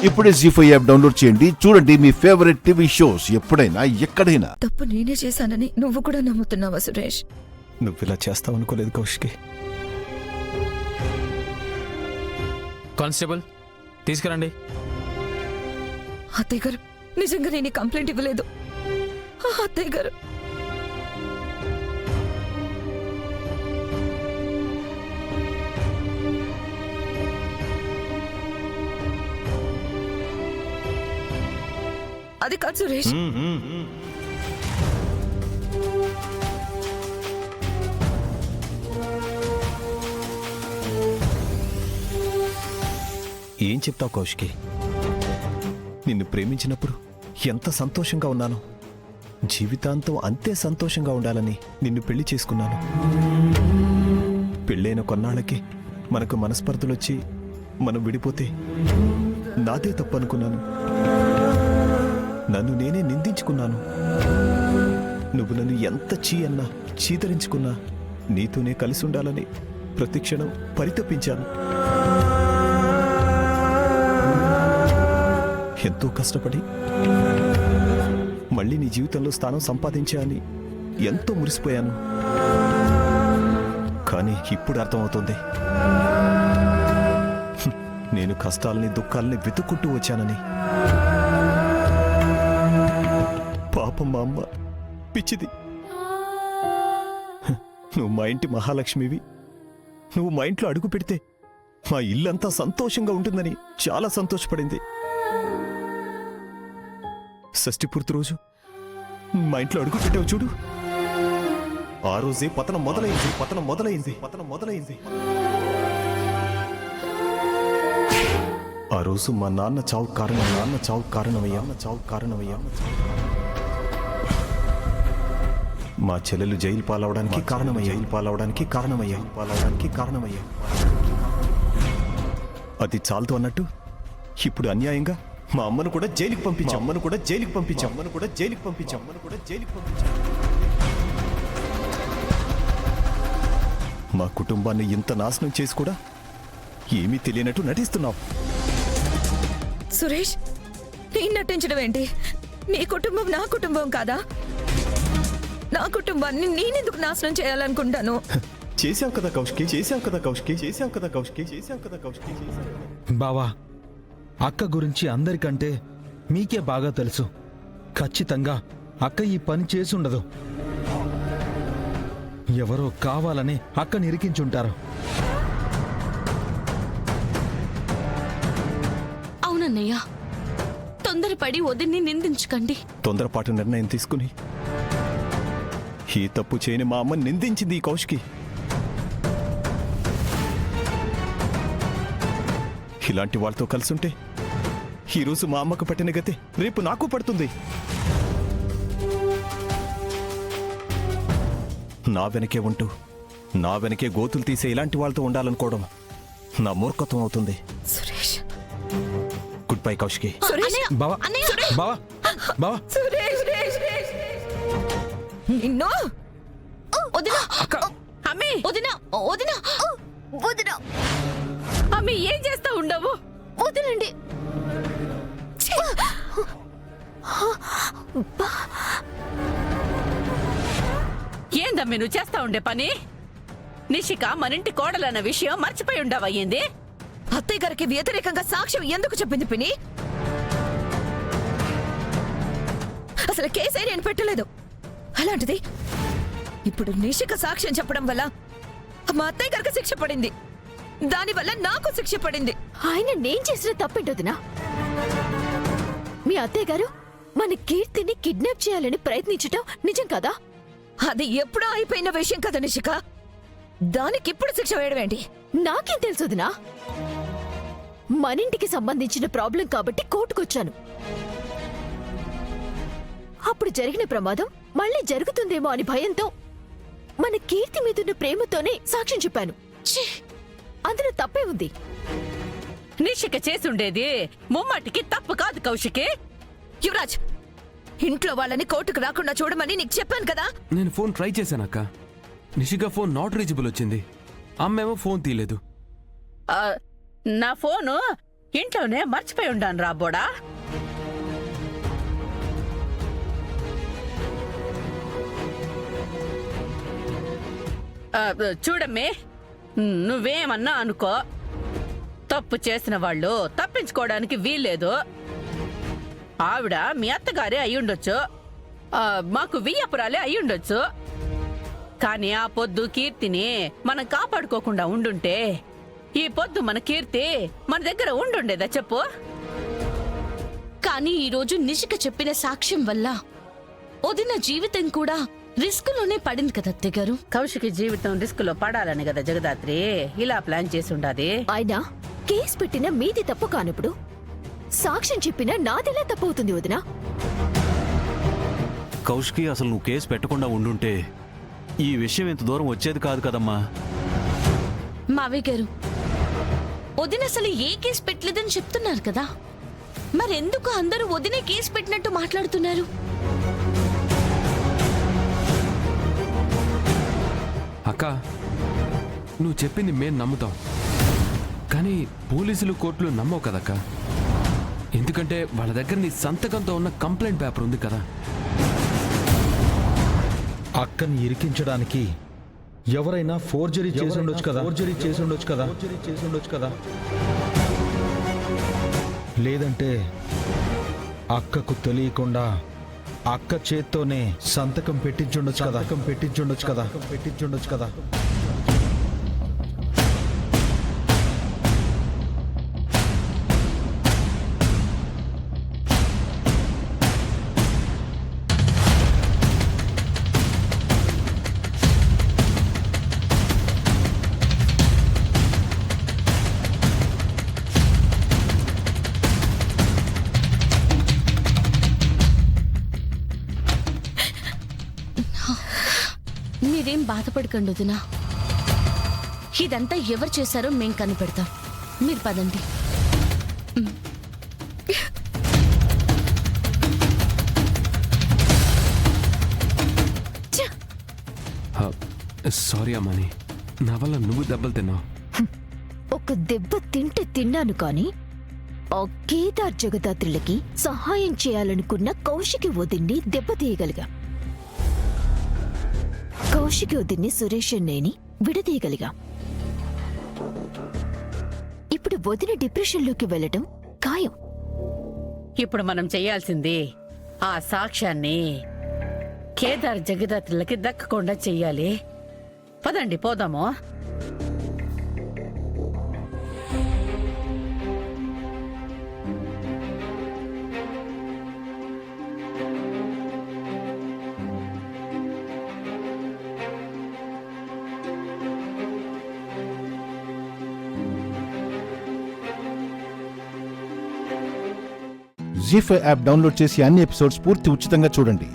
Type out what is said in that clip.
ఇప్పుడే జీ5 app download చేయండి. చూడండి మీ ఫేవరెట్ టీవీ షోస్ ఎప్పుడైనా ఎక్కడైనా. తప్పు నేనే చేశానని నువ్వు కూడా నమ్ముతున్నావా సురేష్? నువ్వు ఇలా చేస్తావు అనుకోలేదు కౌశికి. కానిస్టేబుల్ తీసుకురండి. అత్తయ్య గారు, నిజంగా నేను కంప్లైంట్ ఇవ్వలేదు. అత్తయ్య గారు, అది కాదు సురేష్. ఏం చెప్తావు కౌశికి? నిన్ను ప్రేమించినప్పుడు ఎంత సంతోషంగా ఉన్నాను. జీవితాంతం అంతే సంతోషంగా ఉండాలని నిన్ను పెళ్లి చేసుకున్నాను. పెళ్ళైన కొన్నాళ్ళకి మనకు మనస్పర్ధలొచ్చి మనం విడిపోతే నాదే తప్పు అనుకున్నాను. నన్ను నేనే నిందించుకున్నాను. నువ్వు నన్ను ఎంత అన్నా చీతరించుకున్నా నీతోనే కలిసి ఉండాలని ప్రతిక్షణం పరితపించాను. ఎంతో కష్టపడి మళ్ళీ నీ జీవితంలో స్థానం సంపాదించా అని ఎంతో మురిసిపోయాను. కానీ ఇప్పుడు అర్థమవుతుంది, నేను కష్టాలని దుఃఖాలని వెతుక్కుంటూ వచ్చానని. పాపం మా అమ్మ పిచ్చిది. నువ్వు మా ఇంటి మహాలక్ష్మివి. నువ్వు మా ఇంట్లో అడుగు పెడితే మా ఇల్లంతా సంతోషంగా ఉంటుందని చాలా సంతోషపడింది. షష్ఠి పూర్తి రోజు మా ఇంట్లో అడుగు పెట్టావు చూడు, ఆ రోజే పతనం మొదలైంది. ఆ రోజు మా నాన్న చావు కారణమయ్యా. మా చెల్లెలు జైలు పాలవడానికి కారణమయ్యా. అది చాలదు అన్నట్టు ఇప్పుడు అన్యాయంగా మా అమ్మను కూడా జైలుకి పంపించాం. మా కుటుంబాన్ని ఇంత నాశనం చేసి కూడా ఏమీ తెలియనట్టు నటిస్తున్నావు. సురేష్, నేను నటించడం ఏంటి? నీ కుటుంబం నా కుటుంబం కాదా? నా కుటుంబాన్ని నేనెందుకు నాశనం చేయాలనుకుంటాను? చేశావు కదా కౌశికి. బావా, అక్క గురించి అందరికంటే మీకే బాగా తెలుసు. ఖచ్చితంగా అక్క ఈ పని చేసుండదు. ఎవరో కావాలని అక్కని ఇరికించుంటారు. అవునన్నయ్య, తొందరపడి వదిన్ని నిందించకండి. తొందరపాటు నిర్ణయం తీసుకుని ఈ తప్పు చేయని మా అమ్మని నిందించింది ఈ కౌశికి. ఇలాంటి వాళ్ళతో కలిసుంటే ఈరోజు మా అమ్మకు పట్టిన గతే రేపు నాకు పడుతుంది. నా వెనకే ఉంటూ నా వెనకే గోతులు తీసే ఇలాంటి వాళ్ళతో ఉండాలనుకోవడం నా మూర్ఖత్వం అవుతుంది. Suresh, good bye Kaushiki. సురేష్, బావా, బావా, నిన్ను వదినా, అమ్మే, వదినా, అమ్మే, ఏం చేస్తా ఉండవు? వదినండి. ఏందమ్మే నువ్వు చేస్తా ఉండే పని? నిషిక మనింటి కోడలన్న విషయం మర్చిపోయి ఉండవయ్యింది. అత్తయ్య గారికి వ్యతిరేకంగా సాక్ష్యం ఎందుకు చెప్పింది పిని? అసలు కేసే నేను పెట్టలేదు. అలాంటిది ఇప్పుడు నిషిక సాక్ష్యం చెప్పడం వల్ల మా అత్తయ్య గారికి శిక్ష పడింది. దానివల్ల నాకు శిక్ష పడింది. ఆయన నేను చేసిన తప్పేంటోదినా? మీ అత్తయ్య గారు మన కీర్తిని కిడ్నాప్ చేయాలని ప్రయత్నించటం నిజం కదా? అది ఎప్పుడో అయిపోయిన విషయం కదా నిషిక. దానికిప్పుడు శిక్ష వేయడం ఏంటి? నాకేం తెలుసుదినా? మనింటికి సంబంధించిన ప్రాబ్లం కాబట్టి కోర్టుకొచ్చాను. అప్పుడు జరిగిన ప్రమాదం మళ్ళీ జరుగుతుందేమో అని భయంతో మన కీర్తి మీదున్న ప్రేమతోనే సాక్ష్యం చెప్పాను. అందులో తప్పే ఉంది. నిషిక చేసుండేది ముమ్మాటికి తప్పు కాదు కౌశికి. యువరాజ్, ఇంట్లో వాళ్ళని కోర్టుకు రాకుండా చూడమని నీకు చెప్పాను కదా. నేను ఫోన్ ట్రై చేశానక్క. నిషిక ఫోన్ నాట్ రీచబుల్ వచ్చింది. అమ్మేమో ఫోన్ తీయలేదు. నా ఫోను ఇంట్లోనే మర్చిపోయి ఉండాను రాబోడా. చూడమ్మే, నువ్వేమన్నా అనుకో, తప్పు చేసిన వాళ్ళు తప్పించుకోవడానికి వీల్లేదు. ఆవిడ మీ అత్తగారే అయ్యుండొచ్చు, మాకు వియ్యపురాలే అయ్యుండొచ్చు. కానీ ఆ పొద్దు కీర్తిని మనం కాపాడుకోకుండా ఉండుంటే ఈ పొద్దు మన కీర్తి మన దగ్గర ఉండుండేదా చెప్పు? కానీ ఈరోజు నిషిక చెప్పిన సాక్ష్యం వల్ల వదిన జీవితం కూడా రిస్కులోనే పడింది కదా అత్తయ్య గారు. కౌశికి జీవితం రిస్క్ లో పడాలని కదా జగదాత్రి ఇలా ప్లాన్ చేసి ఉండాది. అయినా కేసు పెట్టిన మీది తప్పు కానప్పుడు సాక్ష్యం చెప్పిన నాదెలా తప్పవుతుంది వదినా? కౌశికి, అసలు నువ్వు కేసు పెట్టకుండా ఉండుంటే ఈ విషయం ఇంత దూరం వచ్చేది కాదు కదమ్మా. మావయ్య గారు, వదిన అసలు ఏ కేసు పెట్టలేదని చెప్తున్నారు కదా, మరెందుకు అందరూ వదినే కేసు పెట్టినట్టు మాట్లాడుతున్నారు? అక్క, నువ్వు చెప్పింది మేం నమ్ముతాం, కానీ పోలీసులు కోర్టులు నమ్మవు కదక్క. ఎందుకంటే వాళ్ళ దగ్గర నీ సంతకంతో ఉన్న కంప్లైంట్ పేపర్ ఉంది కదా. అక్కని ఇరికించడానికి ఎవరైనా ఫోర్జరీ చేసి ఉండొచ్చు కదా. లేదంటే అక్కకు తెలియకుండా అక్క చేత్తోనే సంతకం పెట్టించుండొచ్చు కదా. మీరేం బాధపడకండి వదినా, ఇదంతా ఎవరు చేశారో మేం కనిపెడతాం. మీరు పదండి. సారీ అమ్మని, నా వల్ల నువ్వు దెబ్బలు తిన్నావు. ఒక దెబ్బ తిన్నాను కాని ఆ కేదార్ జగదాత్రులకి సహాయం చేయాలనుకున్న కౌశికి వదిన్ని దెబ్బతీయగలిగా. కౌశికి వదిన్ని సురేష్ అన్నయ్యని విడదీయగలిగా. ఇప్పుడు వదిన డిప్రెషన్లోకి వెళ్ళటం ఖాయం. ఇప్పుడు మనం చెయ్యాల్సింది ఆ సాక్ష్యాన్ని కేదార్ జగదాత్రులకి దక్కకుండా చెయ్యాలి. పదండి పోదాము. జీ5 యాప్ డౌన్లోడ్ చేసి అన్ని ఎపిసోడ్స్ పూర్తి ఉచితంగా చూడండి.